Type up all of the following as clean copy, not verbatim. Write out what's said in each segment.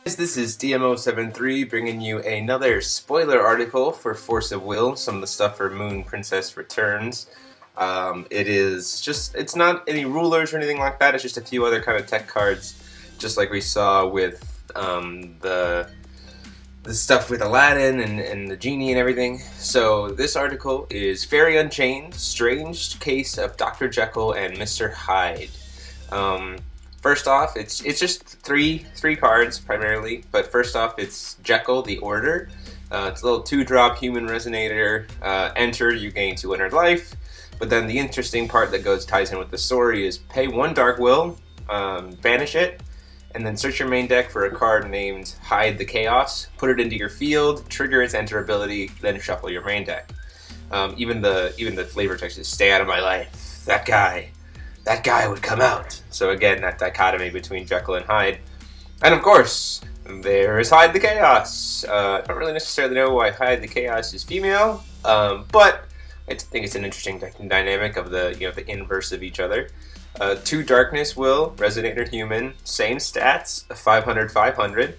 This is DMO73 bringing you another spoiler article for Force of Will, some of the stuff for Moon Princess Returns. It's not any rulers or anything like that, it's just a few other kind of tech cards, just like we saw with the stuff with Aladdin and the genie and everything. So this article is Fairy Unchained, Strange Case of Dr. Jekyll and Mr. Hyde. First off, it's just three cards primarily, but first off it's Jekyll, the Order. It's a little 2-drop human resonator. Enter, you gain 200 life. But then the interesting part that ties in with the story is pay 1 Dark Will, banish it, and then search your main deck for a card named Hyde the Chaos, put it into your field, trigger its enter ability, then shuffle your main deck. Even the flavor text is stay out of my life. That guy would come out. So again, that dichotomy between Jekyll and Hyde. And of course, there is Hyde the Chaos. I don't really necessarily know why Hyde the Chaos is female, but I think it's an interesting dynamic of the inverse of each other. 2 Darkness Will, Resonator Human, same stats, 500/500.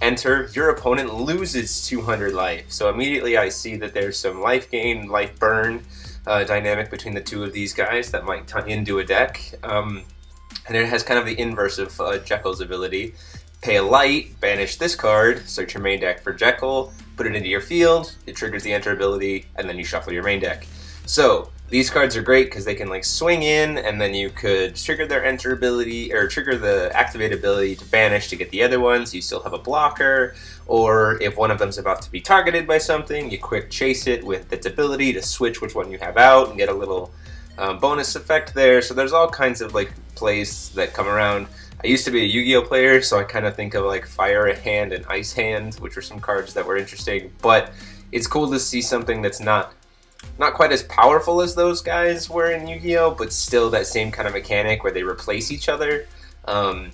Enter, your opponent loses 200 life. So immediately I see that there's some life gain, life burn dynamic between the two of these guys that might tie into a deck. And it has kind of the inverse of Jekyll's ability. Pay a light, banish this card, search your main deck for Jekyll, put it into your field, it triggers the enter ability, and then you shuffle your main deck. So these cards are great because they can like swing in, and then you could trigger their enter ability, or trigger the activate ability to banish to get the other ones. You still have a blocker, or if one of them's about to be targeted by something, you quick chase it with its ability to switch which one you have out and get a little bonus effect there. So there's all kinds of like plays that come around. I used to be a Yu-Gi-Oh player, so I kind of think of like Fire Hand and Ice Hand, which are some cards that were interesting. But it's cool to see something that's not quite as powerful as those guys were in Yu-Gi-Oh, but still that same kind of mechanic where they replace each other, and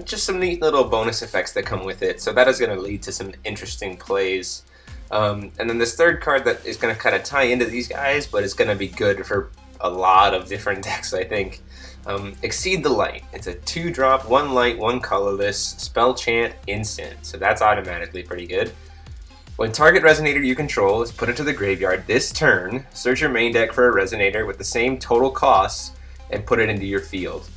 just some neat little bonus effects that come with it. So that is going to lead to some interesting plays. And then this third card that is going to kind of tie into these guys, but it's going to be good for a lot of different decks, I think. Exceed the Light. It's a 2-drop, 1 light, 1 colorless, spell chant, instant. So that's automatically pretty good. When target resonator you control is put into the graveyard this turn, search your main deck for a resonator with the same total cost and put it into your field.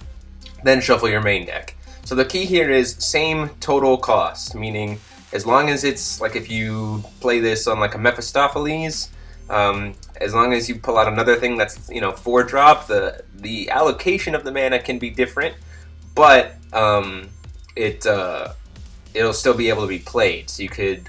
Then shuffle your main deck. So the key here is same total cost, meaning as long as it's like if you play this on like a Mephistopheles, as long as you pull out another thing that's 4-drop, the allocation of the mana can be different, but it'll still be able to be played. So you could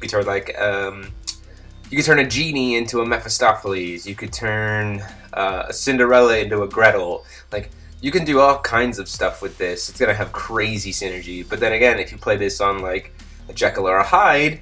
turn like you could turn a genie into a Mephistopheles. You could turn a Cinderella into a Gretel. Like you can do all kinds of stuff with this. It's gonna have crazy synergy. But then again, if you play this on like a Jekyll or a Hyde,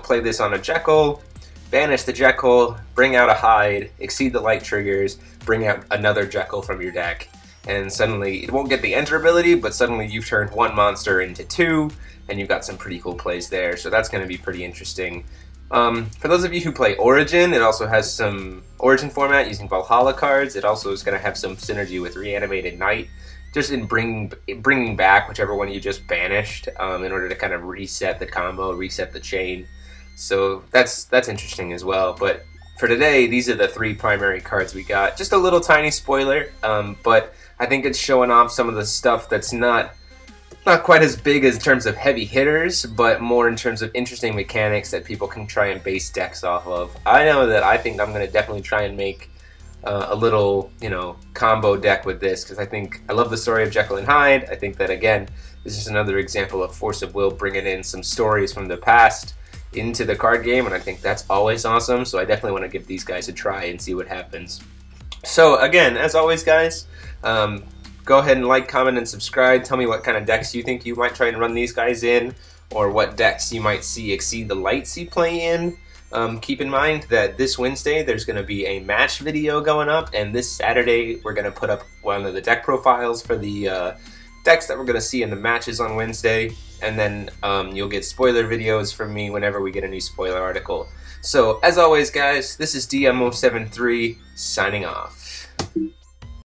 play this on a Jekyll, banish the Jekyll, bring out a Hyde, exceed the light triggers, bring out another Jekyll from your deck, and suddenly it won't get the enter ability, but suddenly you've turned 1 monster into 2, and you've got some pretty cool plays there. So that's going to be pretty interesting. For those of you who play Origin, it also has some Origin format using Valhalla cards. It also is going to have some synergy with Reanimated Knight, just in bringing back whichever one you just banished in order to kind of reset the combo, reset the chain. So that's interesting as well. But for today, these are the 3 primary cards we got. Just a little tiny spoiler, but I think it's showing off some of the stuff that's not quite as big as in terms of heavy hitters, but more in terms of interesting mechanics that people can try and base decks off of. I know that I think I'm going to definitely try and make a little, combo deck with this, because I love the story of Jekyll and Hyde. I think that, again, this is another example of Force of Will bringing in some stories from the past into the card game, and I think that's always awesome. So I definitely want to give these guys a try and see what happens. So again, as always, guys, go ahead and like, comment, and subscribe. Tell me what kind of decks you think you might try and run these guys in, or what decks you might see Exceed the Light play in. Keep in mind that this Wednesday there's going to be a match video going up, and this Saturday we're going to put up one of the deck profiles for the decks that we're going to see in the matches on Wednesday, and then you'll get spoiler videos from me whenever we get a new spoiler article. So as always, guys, this is DMO73 signing off.